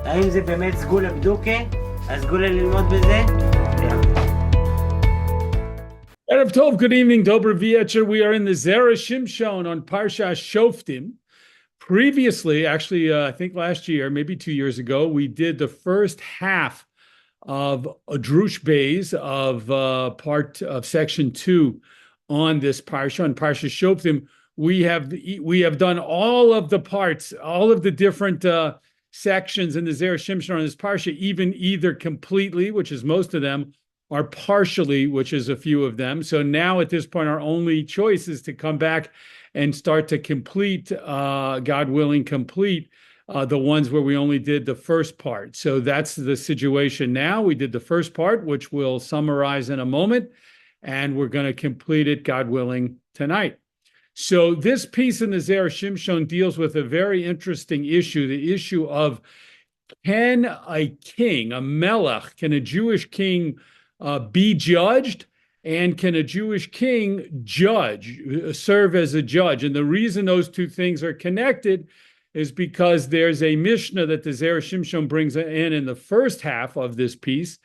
האם זה באמת סגולה בדוקה? הסגולה ללמוד בזה? Erev Tov, good evening, Dober Vietcher. We are in the Zera Shimshon on Parsha Shoftim. Previously, actually, I think last year, maybe 2 years ago, we did the first half of a Drush Bays of part of section 2 on this Parsha, on Parsha Shoftim. We have done all of the parts, all of the different sections in the Zera Shimshon on this Parsha, even either completely, which is most of them, or partially, which is a few of them. So now at this point, our only choice is to come back and start to complete, God willing, complete the ones where we only did the first part. So that's the situation now. We did the first part, which we'll summarize in a moment, and we're going to complete it, God willing, tonight. So this piece in the Zera Shimshon deals with a very interesting issue, the issue of can a king, a melech, can a Jewish king be judged, and can a Jewish king serve as a judge? And the reason those two things are connected is because there's a Mishnah that the Zera Shimshon brings in the first half of this piece,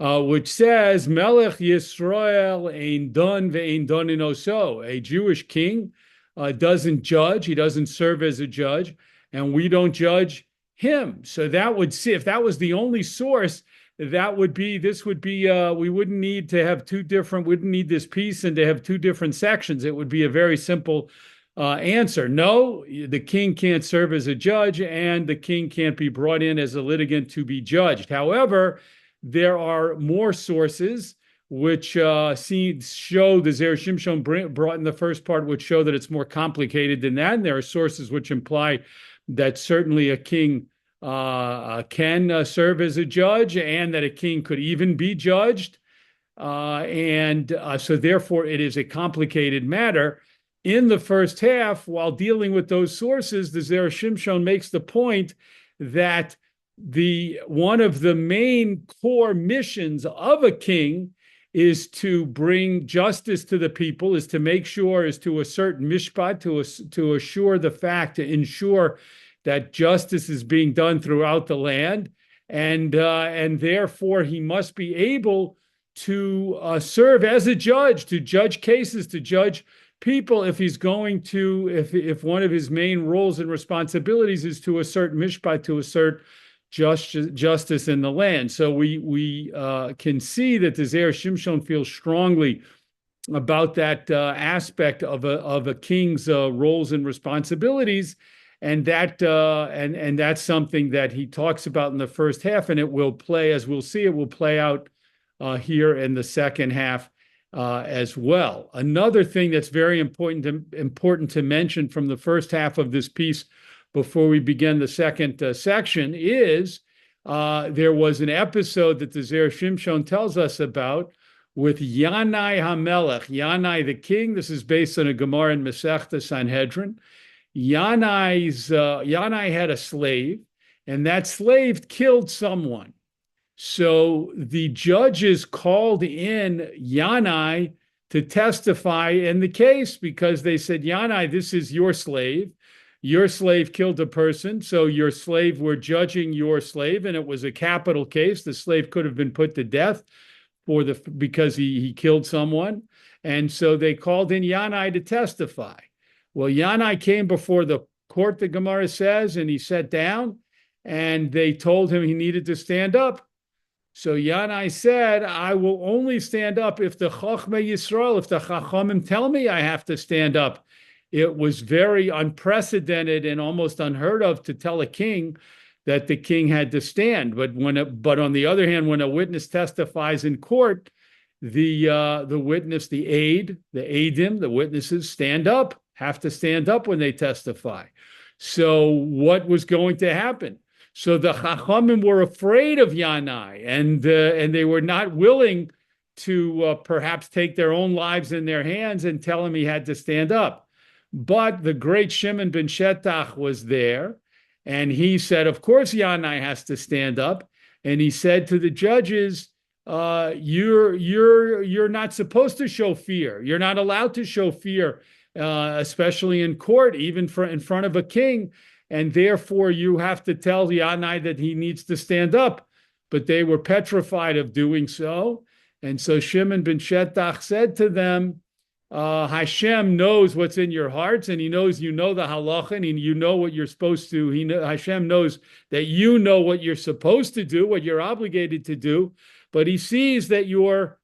which says, Melech Yisrael ein don ve'ein don in oso. A Jewish king doesn't judge, he doesn't serve as a judge, and we don't judge him. So that would see, if that was the only source, we wouldn't need to have wouldn't need this piece and to have two different sections. It would be a very simple answer. No, the king can't serve as a judge, and the king can't be brought in as a litigant to be judged. However, there are more sources which show the Zera Shimshon brought in the first part, which show that it's more complicated than that. And there are sources which imply that certainly a king can serve as a judge, and that a king could even be judged. So therefore, it is a complicated matter. In the first half, while dealing with those sources, the Zera Shimshon makes the point that one of the main core missions of a king is to bring justice to the people, is to make sure, is to assert mishpat, to assure the fact, to ensure that justice is being done throughout the land, and therefore he must be able to serve as a judge, to judge cases, to judge people, if he's going to, if one of his main roles and responsibilities is to assert mishpat, to assert justice in the land. So we can see that the Zera Shimshon feels strongly about that aspect of a king's roles and responsibilities. And that's something that he talks about in the first half, and it will play, as we'll see, it will play out here in the second half as well. Another thing that's very important to mention from the first half of this piece before we begin the second section is there was an episode that the Zera Shimshon tells us about with Yanai HaMelech, Yanai the king. This is based on a Gemara in Masechta Sanhedrin. Yanai had a slave, and that slave killed someone. So the judges called in Yanai to testify in the case, because they said, Yanai, this is your slave. Your slave killed a person, so we're judging your slave, and it was a capital case. The slave could have been put to death because he killed someone. And so they called in Yanai to testify. Well, Yanai came before the court, the Gemara says, and he sat down, and they told him he needed to stand up. So Yanai said, I will only stand up if the Chachmei Yisrael, if the Chachamim tell me I have to stand up. It was very unprecedented and almost unheard of to tell a king that the king had to stand. But on the other hand, when a witness testifies in court, the witness, the aidim, the witnesses have to stand up when they testify. So what was going to happen? So the Chachamim were afraid of Yanai, and they were not willing to perhaps take their own lives in their hands and tell him he had to stand up. But the great Shimon ben Shetach was there, and he said, of course Yanai has to stand up. And he said to the judges, you're not supposed to show fear. You're not allowed to show fear, especially in court, even in front of a king. and therefore you have to tell Yanai that he needs to stand up. But they were petrified of doing so. And so Shimon ben Shetach said to them, Hashem knows what's in your hearts, and he knows you know the halacha, and you know what you're supposed to. Hashem knows that you know what you're supposed to do, what you're obligated to do, but he sees that you're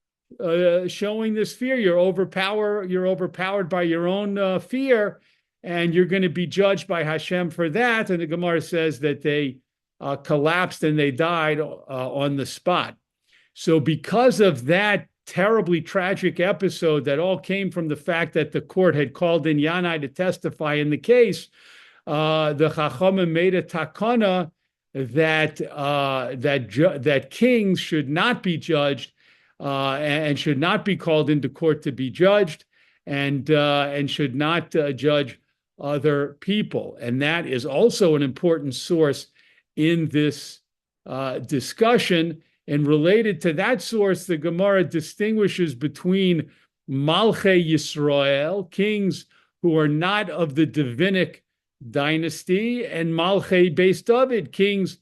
showing this fear. You're overpowered by your own fear, and you're going to be judged by Hashem for that. And the Gemara says that they collapsed and they died on the spot. So because of that terribly tragic episode that all came from the fact that the court had called in Yanai to testify in the case, the Chachamim made a takana that kings should not be judged and should not be called into court to be judged, and should not judge other people. And that is also an important source in this discussion. And related to that source, the Gemara distinguishes between Malchei Yisrael, kings who are not of the Davidic dynasty, and Malchei Beis David, kings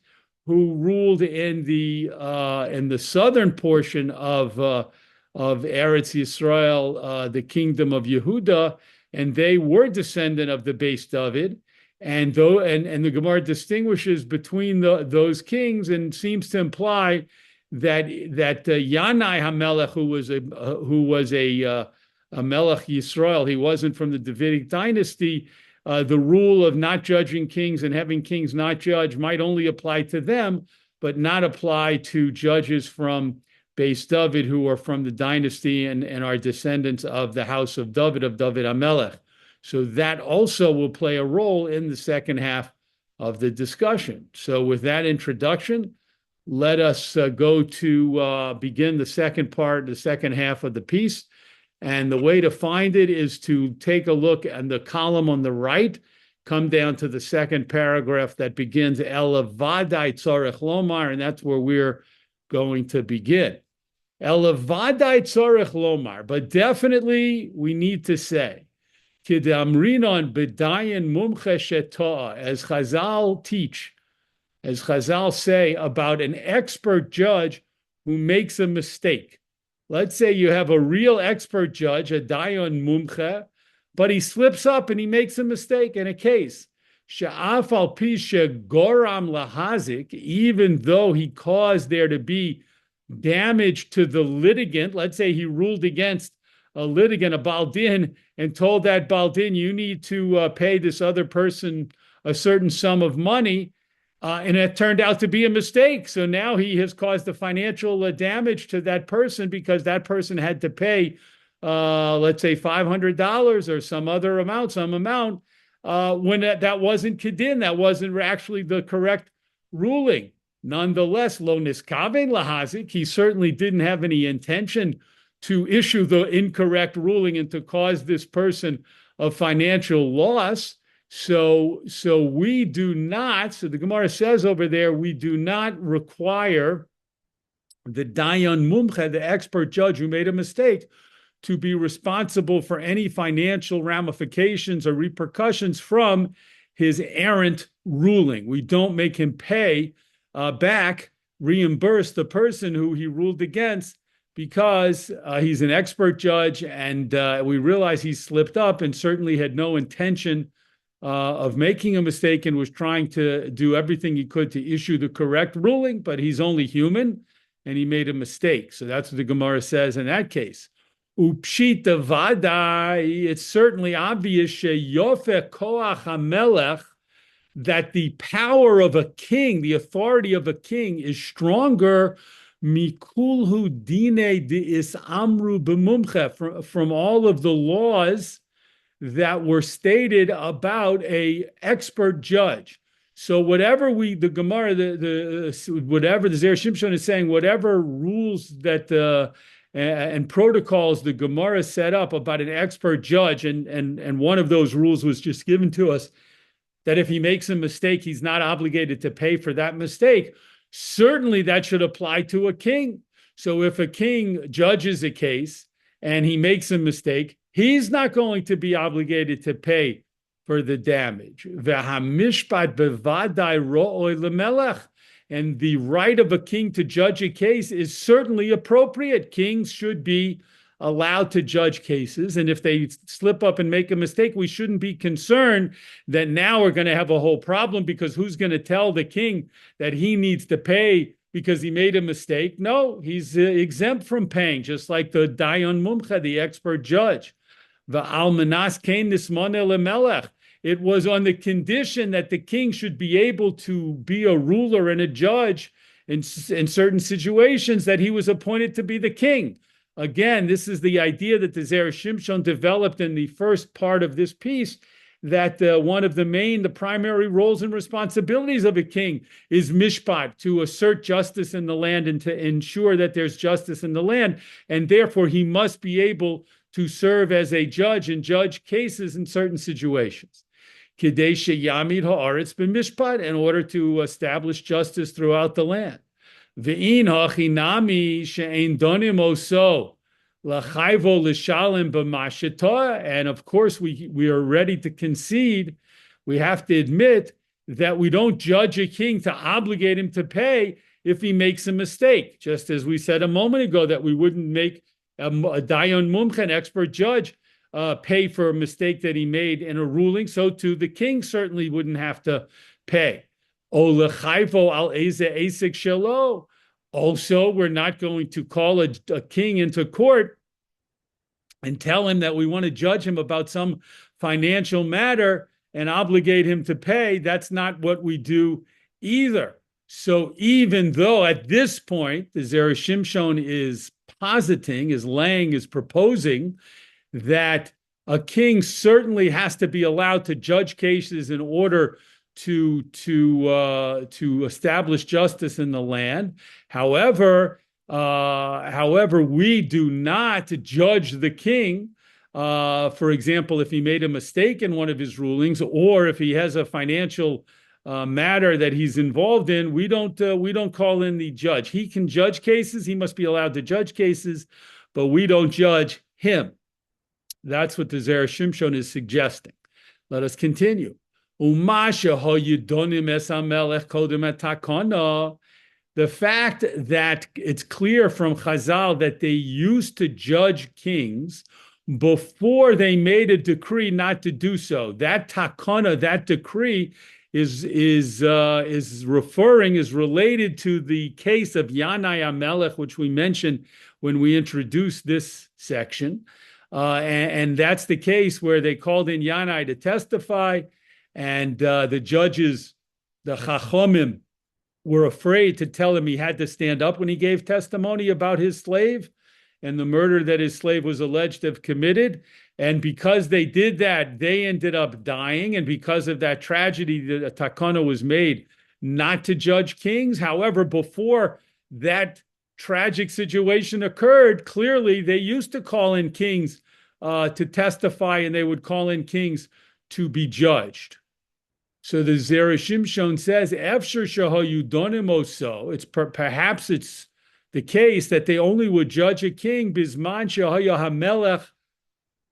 who ruled in the southern portion of Eretz Yisrael, the kingdom of Yehuda, and they were descendant of the Beis David. And the Gemara distinguishes between those kings and seems to imply that Yanai HaMelech, who was a Melech Yisrael, he wasn't from the Davidic dynasty. The rule of not judging kings and having kings not judge might only apply to them, but not apply to judges from Beis David who are from the dynasty and are descendants of the house of David HaMelech. So that also will play a role in the second half of the discussion. So with that introduction, let us go to begin the second half of the piece. And the way to find it is to take a look at the column on the right, come down to the second paragraph that begins Elavadai Tzorech Lomar, and that's where we're going to begin. Elavadai Tzorech Lomar, but definitely we need to say, Kidamrinon B'dayin Mumche Shetoa, as Chazal teach, as Chazal say about an expert judge who makes a mistake. Let's say you have a real expert judge, a dayan mumche, but he slips up and he makes a mistake in a case. She'af al pi shegoram lahazik, even though he caused there to be damage to the litigant. Let's say he ruled against a litigant, a baldin, and told that baldin, you need to pay this other person a certain sum of money. And it turned out to be a mistake. So now he has caused the financial damage to that person because that person had to pay, let's say $500 or some amount, when that wasn't kedin, that wasn't actually the correct ruling. Nonetheless, lo niskaven lahazik, he certainly didn't have any intention to issue the incorrect ruling and to cause this person a financial loss. So we do not, so the Gemara says over there, we do not require the dayan mumche, the expert judge who made a mistake, to be responsible for any financial ramifications or repercussions from his errant ruling. We don't make him pay reimburse the person who he ruled against because he's an expert judge, and we realize he slipped up and certainly had no intention of making a mistake and was trying to do everything he could to issue the correct ruling, but he's only human and he made a mistake. So that's what the Gemara says in that case. Upshita vadai, it's certainly obvious sheyofe koach hamelech, that the power of a king, the authority of a king, is stronger mikulhu dine deis amru b'mumche, from all of the laws that were stated about a expert judge. So whatever the Gemara, whatever the Zera Shimshon is saying, whatever rules that and protocols the Gemara set up about an expert judge, and one of those rules was just given to us, that if he makes a mistake, he's not obligated to pay for that mistake. Certainly that should apply to a king. So if a king judges a case and he makes a mistake, he's not going to be obligated to pay for the damage. V'hamishpat bevadai ro'oi lemelech. And the right of a king to judge a case is certainly appropriate. Kings should be allowed to judge cases. And if they slip up and make a mistake, we shouldn't be concerned that now we're going to have a whole problem, because who's going to tell the king that he needs to pay because he made a mistake? No, he's exempt from paying, just like the Dayan Mumcha, the expert judge. V'almanas kein nismane lemelech. It was on the condition that the king should be able to be a ruler and a judge in certain situations, that he was appointed to be the king. Again, this is the idea that the Zera Shimshon developed in the first part of this piece, that one of the primary roles and responsibilities of a king is mishpat, to assert justice in the land and to ensure that there's justice in the land. And therefore, he must be able to serve as a judge and judge cases in certain situations. Kidei sheyamid haaretz b'mishpat, in order to establish justice throughout the land. Ve'in hachinami she'ein donim oso l'chayvo l'shalem b'mashita. And of course, we are ready to concede. We have to admit that we don't judge a king to obligate him to pay if he makes a mistake. Just as we said a moment ago that we wouldn't make a dayan mumcha, an expert judge, pay for a mistake that he made in a ruling, so too the king certainly wouldn't have to pay. Also, we're not going to call a king into court and tell him that we want to judge him about some financial matter and obligate him to pay. That's not what we do either. So even though at this point the Zera Shimshon is proposing that a king certainly has to be allowed to judge cases in order to establish justice in the land. However, we do not judge the king. For example, if he made a mistake in one of his rulings, or if he has a financial matter that he's involved in, we don't call in the judge. He can judge cases. He must be allowed to judge cases, but we don't judge him. That's what the Zera Shimshon is suggesting. Let us continue. The fact that it's clear from Chazal that they used to judge kings before they made a decree not to do so. That takana, that decree, is related to the case of Yanai HaMelech, which we mentioned when we introduced this section. And that's the case where they called in Yanai to testify, and the judges, the Chachomim, were afraid to tell him he had to stand up when he gave testimony about his slave and the murder that his slave was alleged to have committed. And because they did that, they ended up dying. And because of that tragedy, the takana was made not to judge kings. However, before that tragic situation occurred, clearly they used to call in kings to testify, and they would call in kings to be judged. So the Zera Shimshon says, "Efshar shahayu donim oso." It's perhaps it's the case that they only would judge a king bisman shahaya hamelech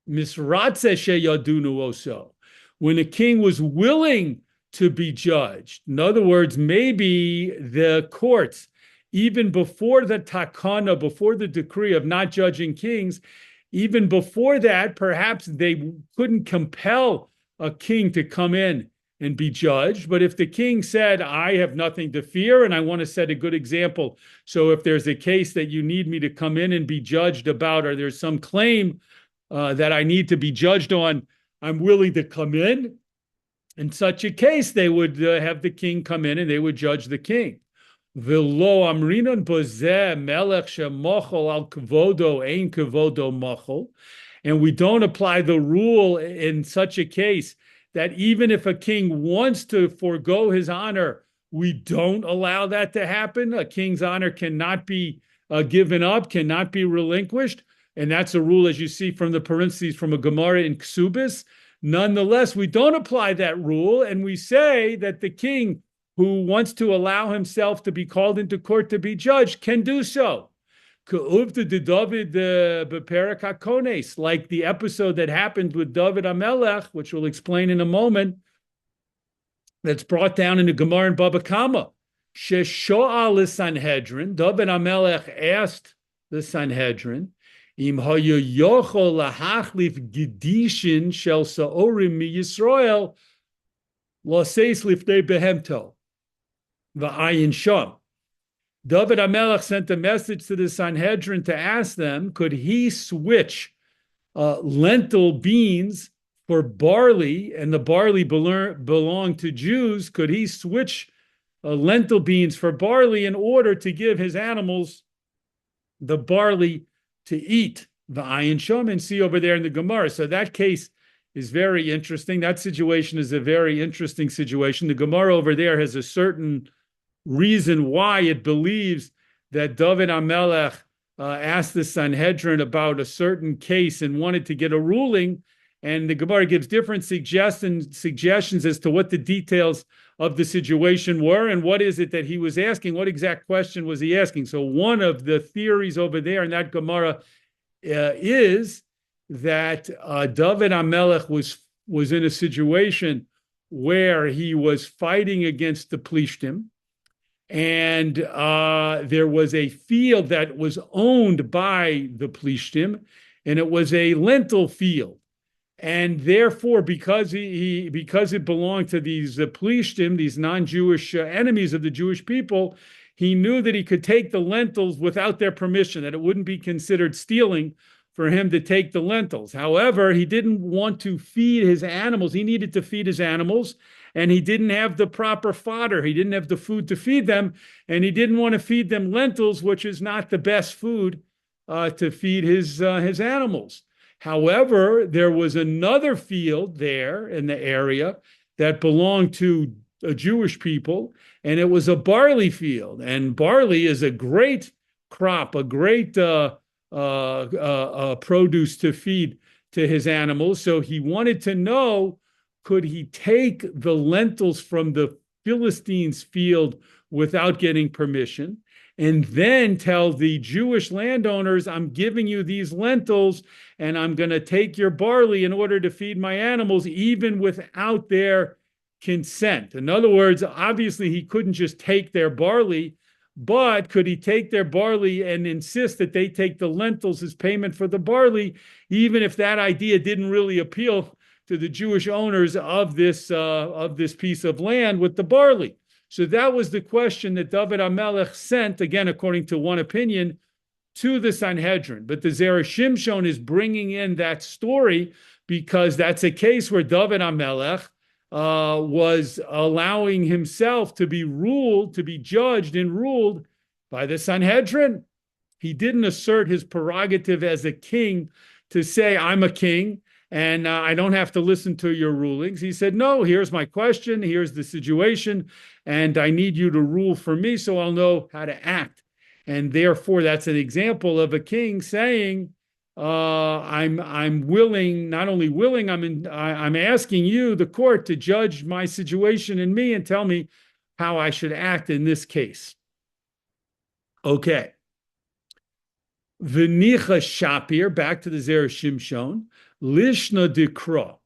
misratze sheyadunu oso, when a king was willing to be judged. In other words, maybe the courts, even before the takana, before the decree of not judging kings, even before that, perhaps they couldn't compel a king to come in and be judged. But if the king said, I have nothing to fear and I want to set a good example, so if there's a case that you need me to come in and be judged about, or there's some claim that I need to be judged on, I'm willing to come in. In such a case, they would have the king come in and they would judge the king. V'lo amrinon bozeh melech shemochol al kvodo ein kvodo mochol. And we don't apply the rule in such a case that even if a king wants to forego his honor, we don't allow that to happen. A king's honor cannot be given up, cannot be relinquished. And that's a rule, as you see from the parentheses from a Gemara in Ksubis. Nonetheless, we don't apply that rule, and we say that the king who wants to allow himself to be called into court to be judged can do so. Ke'uvta de David beperek hakones, like the episode that happened with David HaMelech, which we'll explain in a moment, that's brought down in the Gemara in Baba Kama. Shesho'al Sanhedrin, David HaMelech asked the Sanhedrin, Im hayu yochol lahachlif gedishin shel sa'orim mi Yisrael laseis lifnei behemto va'ayin sham. David HaMelech sent a message to the Sanhedrin to ask them, could he switch lentil beans for barley, and the barley belonged to Jews? Could he switch lentil beans for barley in order to give his animals the barley to eat? The ayin shom, and see over there in the Gemara. So that case is very interesting. That situation is a very interesting situation. The Gemara over there has a certain reason why it believes that David HaMelech asked the Sanhedrin about a certain case and wanted to get a ruling. And the Gemara gives different suggestions as to what the details of the situation were and what is it that he was asking. What exact question was he asking? So one of the theories over there in that Gemara is that David HaMelech was in a situation where he was fighting against the Plishtim, and there was a field that was owned by the Plishtim, and it was a lentil field. And therefore, because it belonged to these Plishtim, these non-Jewish enemies of the Jewish people, he knew that he could take the lentils without their permission, that it wouldn't be considered stealing for him to take the lentils. However, he didn't want to feed his animals. He needed to feed his animals, and he didn't have the proper fodder. He didn't have the food to feed them, and he didn't want to feed them lentils, which is not the best food to feed his animals. However, there was another field there in the area that belonged to Jewish people, and it was a barley field. And barley is a great crop, a great produce to feed to his animals. So he wanted to know, could he take the lentils from the Philistines' field without getting permission, and then tell the Jewish landowners, I'm giving you these lentils, and I'm going to take your barley in order to feed my animals, even without their consent. In other words, obviously he couldn't just take their barley, but could he take their barley and insist that they take the lentils as payment for the barley, even if that idea didn't really appeal to the Jewish owners of this piece of land with the barley? So that was the question that David HaMelech sent, again, according to one opinion, to the Sanhedrin. But the Zera Shimshon is bringing in that story because that's a case where David HaMelech was allowing himself to be ruled, to be judged and ruled by the Sanhedrin. He didn't assert his prerogative as a king to say, I'm a king, and I don't have to listen to your rulings. He said, no, here's my question, here's the situation, and I need you to rule for me so I'll know how to act. And therefore, that's an example of a king saying, I'm willing, not only willing, I'm asking you, the court, to judge my situation and me and tell me how I should act in this case. Okay. V'nicha Shapir, back to the Zera Shimshon, Lishna Dikra.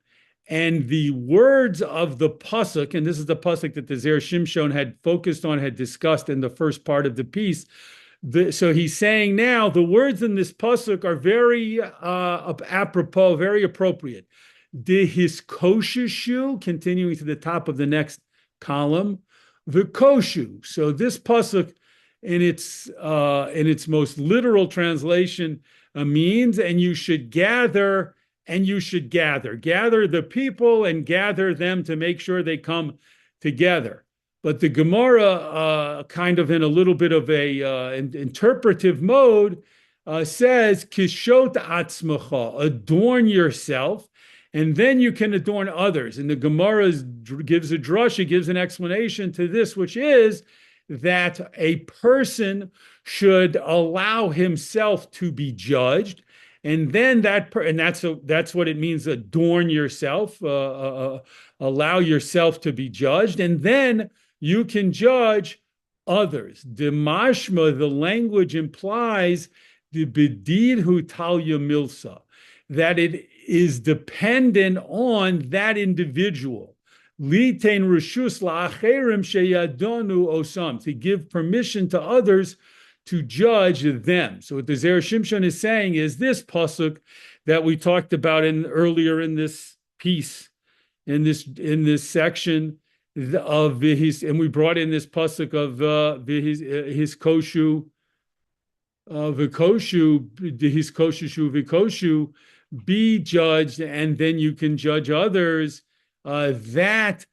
And the words of the pasuk, and this is the pasuk that the Zera Shimshon had focused on, had discussed in the first part of the piece. So he's saying now the words in this pasuk are very apropos, very appropriate. Dehiskosheshu, continuing to the top of the next column, v'koshu. So this pasuk, in its most literal translation, means, and you should gather. And you should gather the people and gather them to make sure they come together. But the Gemara, kind of in a little bit of a interpretive mode, says, Kishot atzmacha, adorn yourself, and then you can adorn others. And the Gemara gives a drush, it gives an explanation to this, which is that a person should allow himself to be judged. And then that's what it means, adorn yourself, allow yourself to be judged. And then you can judge others. Dimashma, the language implies the bedidhu talya milsa, that it is dependent on that individual. Litain reshus la'acherim sheyadonu osam, to give permission to others to judge them. So what the Zera Shimshon is saying is this pasuk that we talked about earlier in this piece, in this section of his, and we brought in this pasuk of his koshu, his koshu vikoshu, be judged, and then you can judge others. That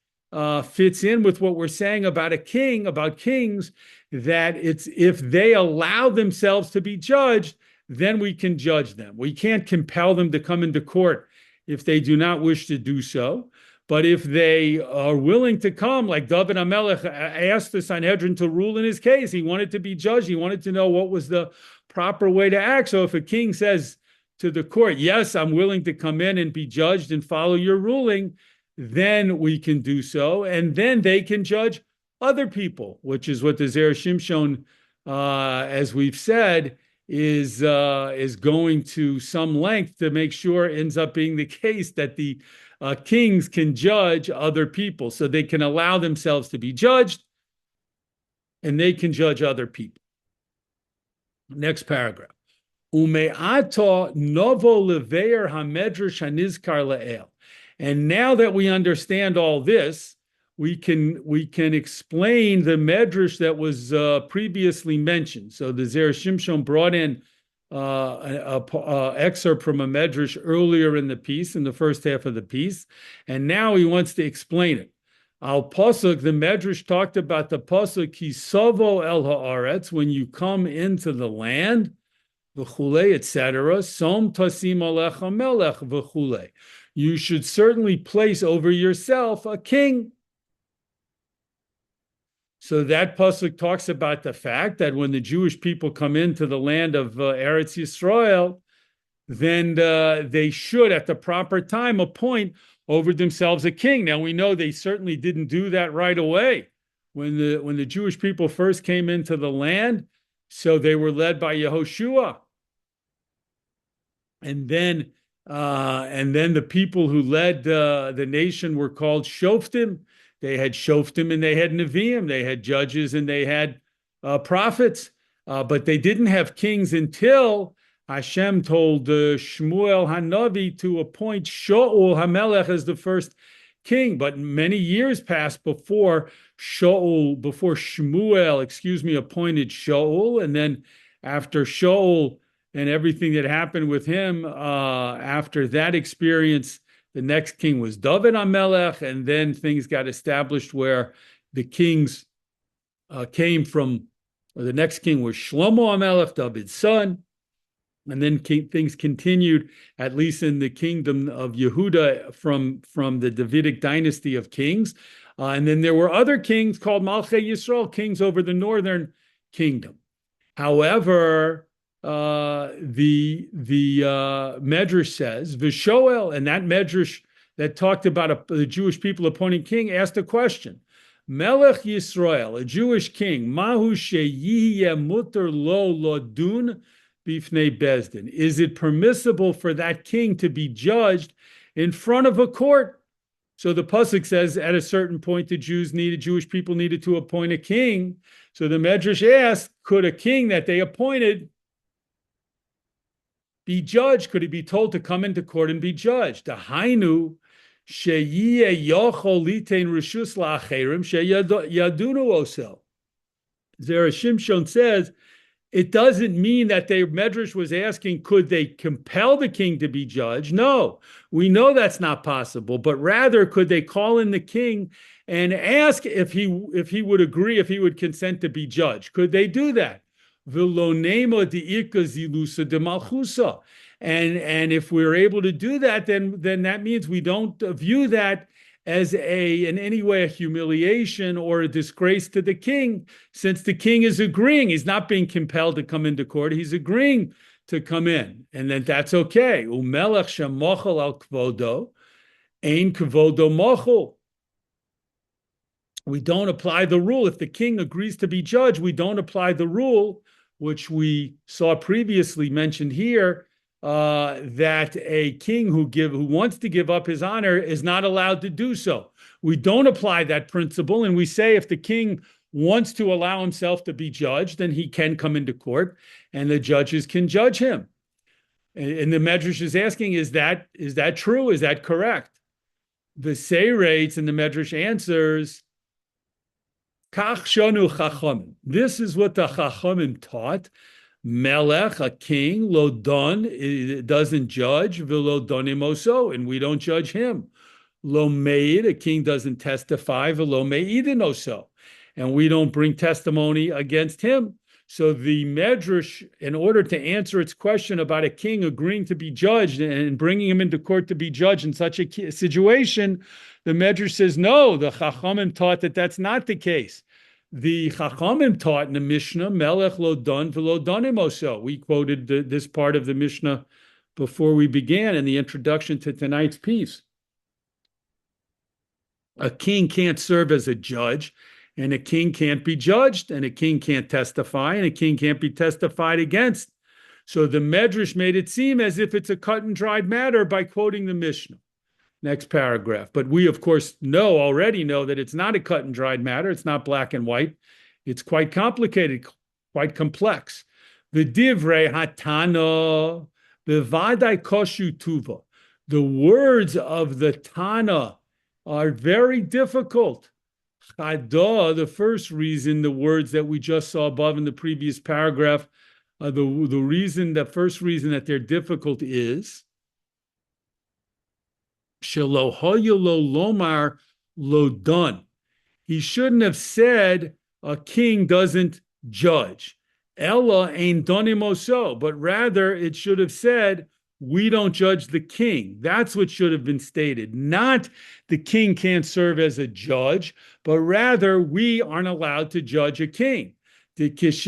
fits in with what we're saying about a king, about kings, that it's if they allow themselves to be judged, then we can judge them. We can't compel them to come into court if they do not wish to do so. But if they are willing to come, like David HaMelech asked the Sanhedrin to rule in his case, he wanted to be judged. He wanted to know what was the proper way to act. So if a king says to the court, yes, I'm willing to come in and be judged and follow your ruling, then we can do so. And then they can judge other people, which is what the Zera Shimshon, as we've said, is going to some length to make sure ends up being the case that the kings can judge other people. So they can allow themselves to be judged and they can judge other people. Next paragraph. Ume'ato novo leveir hamedrash hanizkar le'el. And now that we understand all this, we can explain the medrash that was previously mentioned. So the Zera Shimshon brought in an excerpt from a medrash earlier in the piece, in the first half of the piece, and now he wants to explain it. Al pasuk, the medrash talked about the pasuk kisavo el haaretz, when you come into the land, v'chulei, etc. Som tasim alecha melech v'chulei. You should certainly place over yourself a king. So that pasuk talks about the fact that when the Jewish people come into the land of Eretz Yisrael, then they should, at the proper time, appoint over themselves a king. Now we know they certainly didn't do that right away when the Jewish people first came into the land. So they were led by Yehoshua, and then the people who led the nation were called Shoftim. They had Shoftim and they had Nevi'im. They had judges and they had prophets. But they didn't have kings until Hashem told Shmuel Hanavi to appoint Shaul HaMelech as the first king. But many years passed before Shmuel, appointed Shaul. And then after Shaul and everything that happened with him, after that experience, the next king was David HaMelech, and then things got established where the kings came from, or the next king was Shlomo HaMelech, David's son, and then things continued, at least in the kingdom of Yehuda, from the Davidic dynasty of kings. And then there were other kings called Malchei Yisrael, kings over the northern kingdom. However, the Medrash says, Vishoel, and that Medrash that talked about the Jewish people appointing king, asked a question. Melech Yisrael, a Jewish king, Mahu sheyiyeh muter lo lodun bifnei bezdin. Is it permissible for that king to be judged in front of a court? So the pasuk says at a certain point the Jewish people needed to appoint a king. So the Medrash asked, could a king that they appointed be judged? Could he be told to come into court and be judged? Hainu sheyiyeh yochol litein reshus la'acherim sheyadunu osel. Zera Shimshon says it doesn't mean that the Medrash was asking, could they compel the king to be judged? No, we know that's not possible. But rather, could they call in the king and ask if he would agree, if he would consent to be judged? Could they do that? And if we're able to do that, then that means we don't view that as in any way a humiliation or a disgrace to the king, since the king is agreeing. He's not being compelled to come into court. He's agreeing to come in, and then that's okay. Umelech shemochel al kvodo, ein kvodo mochel. we don't apply the rule. If the king agrees to be judge, we don't apply the rule, which we saw previously mentioned here, that a king who wants to give up his honor is not allowed to do so. We don't apply that principle, and we say if the king wants to allow himself to be judged, then he can come into court, and the judges can judge him. And the Medrash is asking, is that true? Is that correct? The Seirates and the Medrash answers, Kach shonu chachamim. This is what the chachamim taught. Melech, a king, lo don, doesn't judge, v'lo donim oso, and we don't judge him. Lo meid, a king doesn't testify, v'lo meidin oso, and we don't bring testimony against him. So the Medrash, in order to answer its question about a king agreeing to be judged and bringing him into court to be judged in such a situation, the Medrash says, no, the Chachamim taught that that's not the case. The Chachamim taught in the Mishnah, Melech lo don v'lo donim oso. We quoted this part of the Mishnah before we began in the introduction to tonight's piece. A king can't serve as a judge, and a king can't be judged, and a king can't testify, and a king can't be testified against. So the Medrash made it seem as if it's a cut and dried matter by quoting the Mishnah. Next paragraph. But we, of course, already know that it's not a cut and dried matter. It's not black and white. It's quite complicated, quite complex. The divrei hatana, bevadai koshu tuva. The words of the Tana are very difficult. Chada, the first reason, the words that we just saw above in the previous paragraph, the first reason that they're difficult is shelo hoya lo lomar lo dun. He shouldn't have said a king doesn't judge. Ella ein donim oso, but rather it should have said we don't judge the king. That's what should have been stated. Not the king can't serve as a judge, but rather we aren't allowed to judge a king. Because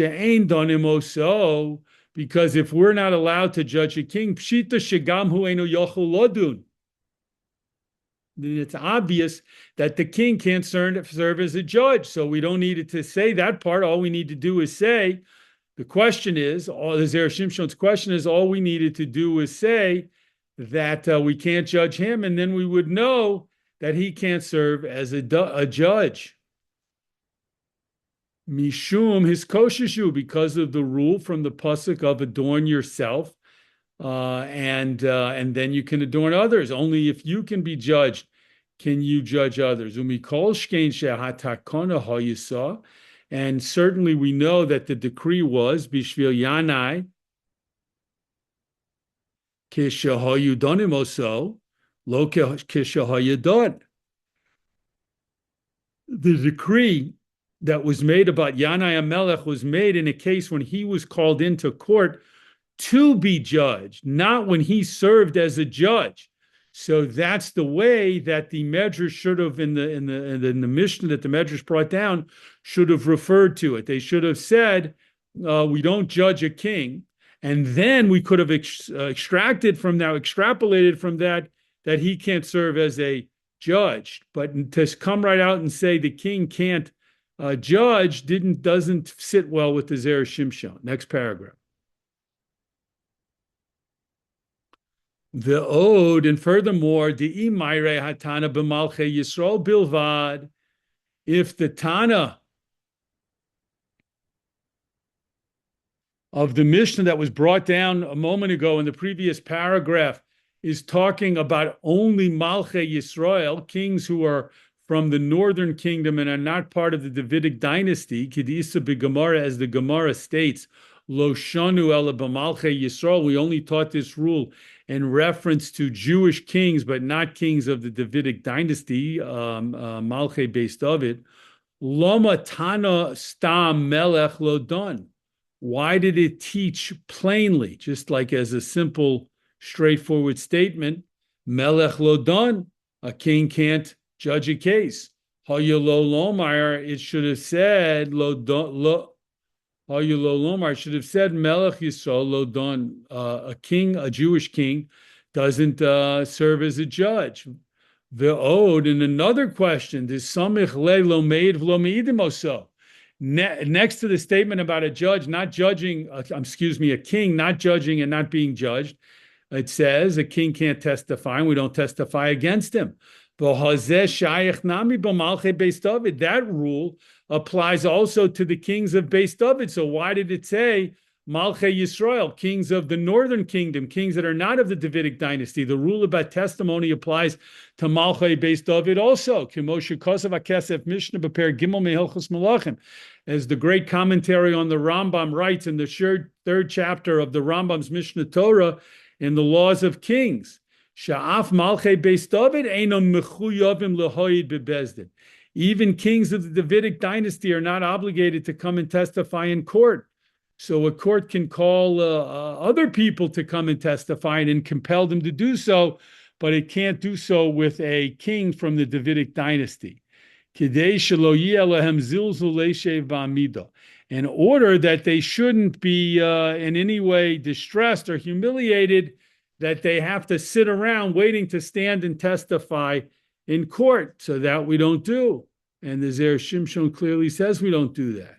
if we're not allowed to judge a king, pshita shegam hu einu yochel lodun. It's obvious that the king can't serve as a judge. So we don't need to say that part. All we need to do is say, the question is, the Zera Shimshon's question is, all we needed to do is say that we can't judge him, and then we would know that he can't serve as a judge. Mishum his koshishu, because of the rule from the pasuk of adorn yourself, and then you can adorn others. Only if you can be judged can you judge others. Umikol shkein shehatakona hayisa. And certainly we know that the decree was Bishvil Yanai Kishahayu Donimoso Lo Kishahayu Don. The decree that was made about Yanai Amelech was made in a case when he was called into court to be judged, not when he served as a judge. So that's the way that the Medrash should have, in the Mishnah that the Medrash brought down, should have referred to it. They should have said, we don't judge a king. And then we could have extrapolated from that he can't serve as a judge. But to come right out and say the king can't judge doesn't sit well with the Zera Shimshon. Next paragraph. The ode, and furthermore, the imayre hatana b'malche Yisrael bilvad. If the Tana of the Mishnah that was brought down a moment ago in the previous paragraph is talking about only Malche Yisrael, kings who are from the northern kingdom and are not part of the Davidic dynasty, Kedisa b'Gemara, as the Gemara states, Lo shanu ela b'Malche Yisrael. We only taught this rule in reference to Jewish kings, but not kings of the Davidic dynasty, Malche based of it. Loma Tana Stam Melech Lodon. Why did it teach plainly, just like as a simple, straightforward statement, Melech Lodon, a king can't judge a case. Hayolo Lomar, it should have said Lodon. Hayolo should have said Melech Yisrael Lodon. A king, a Jewish king, doesn't serve as a judge. Ve'od, and another question, is samich le lo meid v'lo meidim oso. Next to the statement about a judge not judging, a king not judging and not being judged, it says a king can't testify, and we don't testify against him. That rule applies also to the kings of Beis David. So why did it say Malchei Yisrael, kings of the northern kingdom, kings that are not of the Davidic dynasty? The rule about testimony applies to Malchei Beis David also. As the great commentary on the Rambam writes in the third chapter of the Rambam's Mishnah Torah in the Laws of Kings, Sha'af Malchei Beis David einam mechuyavim lehoid bebezdin. Even kings of the Davidic dynasty are not obligated to come and testify in court. So a court can call other people to come and testify and compel them to do so, but it can't do so with a king from the Davidic dynasty. In order that they shouldn't be in any way distressed or humiliated, that they have to sit around waiting to stand and testify in court. So that we don't do. And the Zera Shimshon clearly says we don't do that.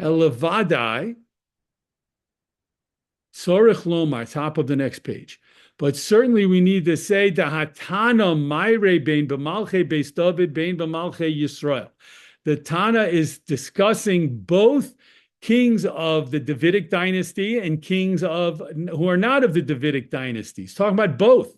Elavadai, Sorich Lomar, top of the next page. But certainly we need to say Dahatana Mayre Bein B'Malchei Beis David Bein B'Malchei Yisrael. The Tana is discussing both kings of the Davidic dynasty and kings who are not of the Davidic dynasty. He's talking about both.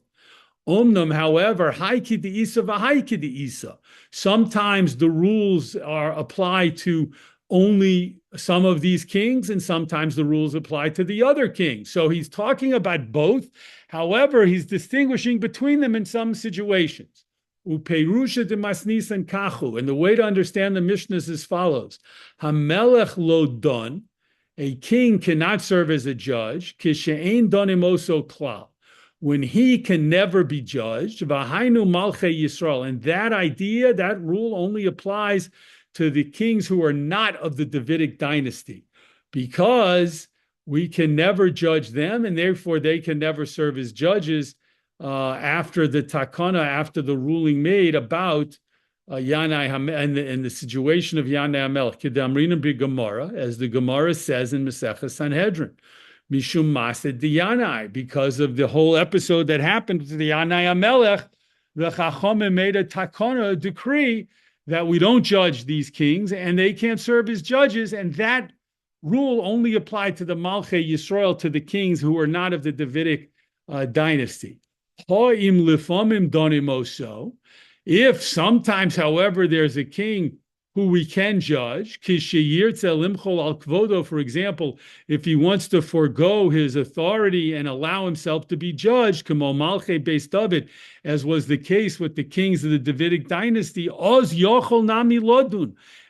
Omnam, however, Haiki De'isa v'Haiki De'isa. Sometimes the rules apply to only some of these kings, and sometimes the rules apply to the other kings. So he's talking about both. However, he's distinguishing between them in some situations. Upeirusha de masnisan kachu. And the way to understand the Mishnah is as follows. Hamelech lo don. A king cannot serve as a judge. Kishe'ein donim oso klal. When he can never be judged. V'hainu malchei Yisrael. And that idea, that rule only applies to the kings who are not of the Davidic dynasty, because we can never judge them, and therefore they can never serve as judges after the takana, after the ruling made about Yanai and the situation of Yanai HaMelech. Kedamrina b'Gemara, as the Gemara says in Maseches Sanhedrin, Mishum Mased Yanai, because of the whole episode that happened with the Yanai HaMelech, the Chachamim made a takana, a decree, that we don't judge these kings and they can't serve as judges. And that rule only applied to the Malchei Yisrael, to the kings who are not of the Davidic dynasty. If sometimes, however, there's a king who we can judge, for example, if he wants to forego his authority and allow himself to be judged, as was the case with the kings of the Davidic dynasty,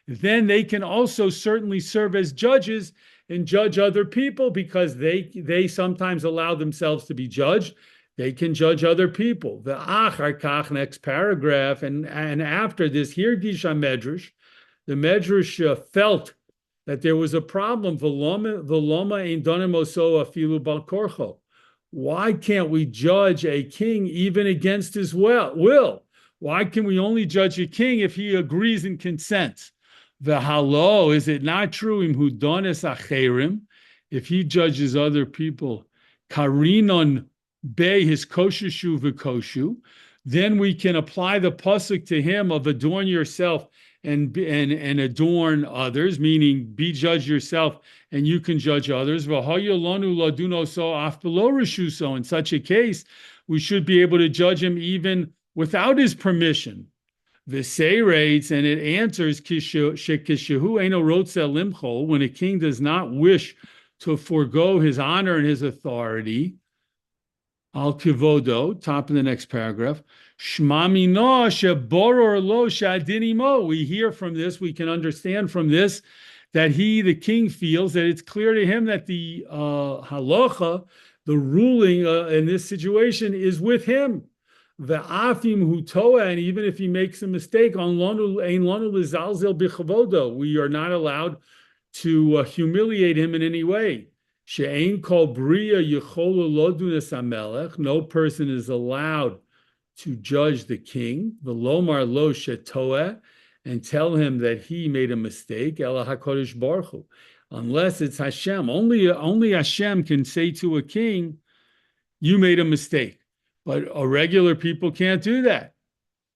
then they can also certainly serve as judges and judge other people, because they sometimes allow themselves to be judged. They can judge other people. The achar kach, next paragraph, and after this, Hirgish HaMedrash, the Medrash felt that there was a problem. Why can't we judge a king even against his will? Why can we only judge a king if he agrees and consents? V'halo, is it not true? If he judges other people, karinon be his koshushu v'koshu, then we can apply the pasuk to him of adorn yourself and adorn others, meaning be judged yourself and you can judge others. In such a case, we should be able to judge him even without his permission. V'seirates, and it answers, when a king does not wish to forego his honor and his authority, al kivodo, top of the next paragraph, shmamino sheboror lo shadinimo. We hear from this, we can understand from this, that the king feels that it's clear to him that the halacha, the ruling in this situation is with him. Ve'afim hutoa, and even if he makes a mistake, on lanu ein lanu lizalzel bichavodo, we are not allowed to humiliate him in any way. She'ein kol bria yicholu lo dunas hamelech. No person is allowed to judge the king. V'lomar lo shetoeh, and tell him that he made a mistake. Ela hakodesh baruch hu. Unless it's Hashem. Only Hashem can say to a king, you made a mistake. But a regular people can't do that.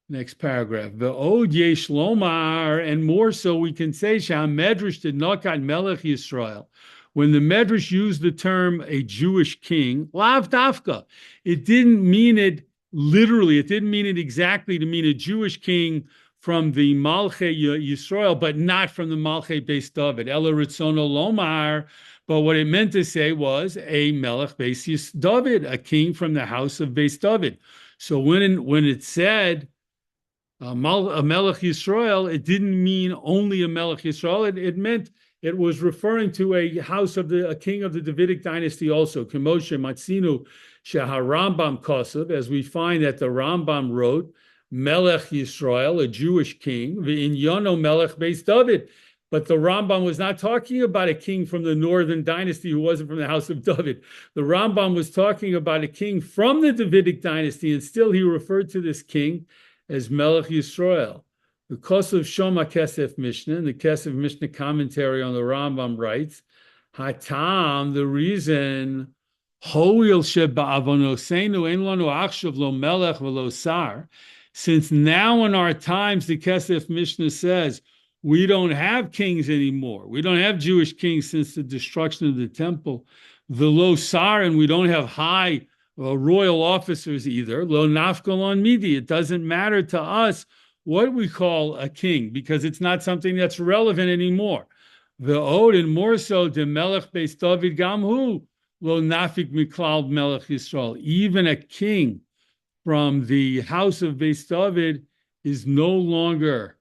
Next paragraph. Ve'od yesh lomar, and more so we can say, Medrash did not got Melech Yisrael. When the Medrash used the term a Jewish king, lav dafka, it didn't mean it literally. It didn't mean it exactly to mean a Jewish king from the Malchei Yisrael, but not from the Malchei Beis David. Ela Ritzono Lomar. But what it meant to say was a Melech Beis David, a king from the house of Beis David. So when it said a Melech Yisrael, it didn't mean only a Melech Yisrael. It meant it was referring to a house of a king of the Davidic dynasty also. Kemoshe Matzinu Sheharambam Kosev, as we find that the Rambam wrote, Melech Yisrael, a Jewish king, V'inyono Melech Beis David. But the Rambam was not talking about a king from the northern dynasty who wasn't from the house of David. The Rambam was talking about a king from the Davidic dynasty, and still he referred to this king as Melech Yisrael. The Kosev Shoma Kesef Mishnah, and the Kesef Mishnah commentary on the Rambam writes, Hatam, the reason, Hoil Sheba'avonosenu Ein Lanu Achshav Lo Melech V'Lo Sar, since now in our times, the Kesef Mishnah says, we don't have kings anymore. We don't have Jewish kings since the destruction of the temple. V'lo sar, and we don't have high royal officers either. Lo nafkal on midi. It doesn't matter to us what we call a king because it's not something that's relevant anymore. Ve'od, and more so, de melech beis David gamhu lo nafik miklal melech Yisrael. Even a king from the house of Beis David is no longer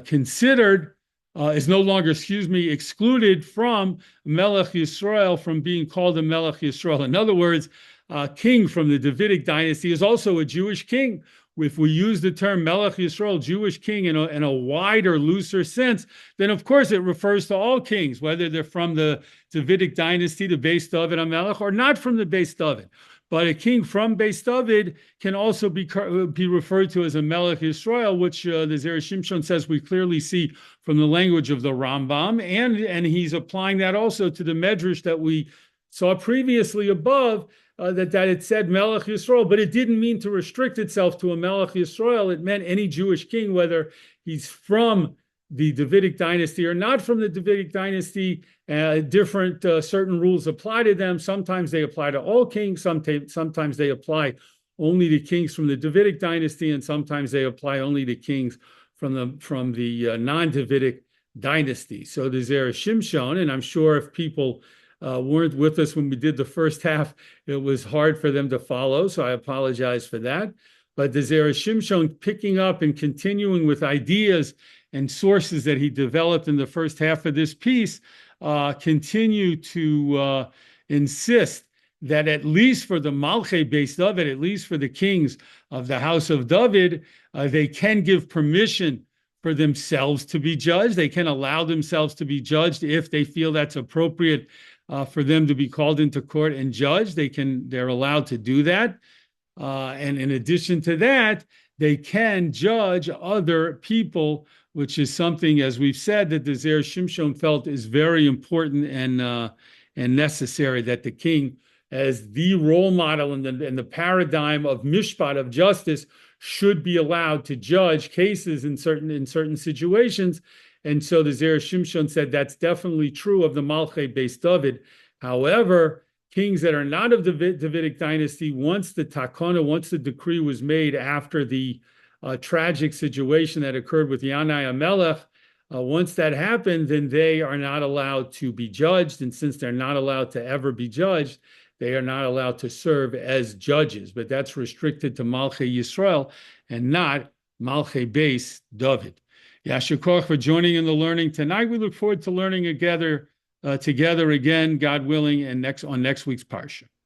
considered, excluded from Melech Yisrael, from being called a Melech Yisrael. In other words, a king from the Davidic dynasty is also a Jewish king. If we use the term Melech Yisrael, Jewish king, in a wider, looser sense, then of course it refers to all kings, whether they're from the Davidic dynasty, the Beis David HaMelech, or not from the Beis David. But a king from Beis David can also be referred to as a Melech Yisrael, which the Zera Shimshon says we clearly see from the language of the Rambam, and he's applying that also to the Medrash that we saw previously above, that it said Melech Yisrael, but it didn't mean to restrict itself to a Melech Yisrael. It meant any Jewish king, whether he's from the Davidic dynasty or not from the Davidic dynasty. Different certain rules apply to them. Sometimes they apply to all kings. Sometimes they apply only to kings from the Davidic dynasty, and sometimes they apply only to kings from the non-Davidic dynasty. So the Zera Shimshon, and I'm sure if people weren't with us when we did the first half, it was hard for them to follow, so I apologize for that. But the Zera Shimshon, picking up and continuing with ideas and sources that he developed in the first half of this piece, continue to insist that at least for the Malchei Beis David, at least for the kings of the house of David, they can give permission for themselves to be judged. They can allow themselves to be judged if they feel that's appropriate for them to be called into court and judged. They're allowed to do that. And in addition to that, they can judge other people, which is something, as we've said, that the Zera Shimshon felt is very important and necessary, that the king, as the role model and the paradigm of mishpat, of justice, should be allowed to judge cases in certain situations. And so the Zera Shimshon said that's definitely true of the Malchei Beis David. However, kings that are not of the Davidic dynasty, once the decree was made after the tragic situation that occurred with Yanai HaMelech, once that happened, then they are not allowed to be judged. And since they're not allowed to ever be judged, they are not allowed to serve as judges. But that's restricted to Malchei Yisrael and not Malchei Beis David. Yasher Koch for joining in the learning tonight. We look forward to learning together again, God willing, and on next week's Parsha.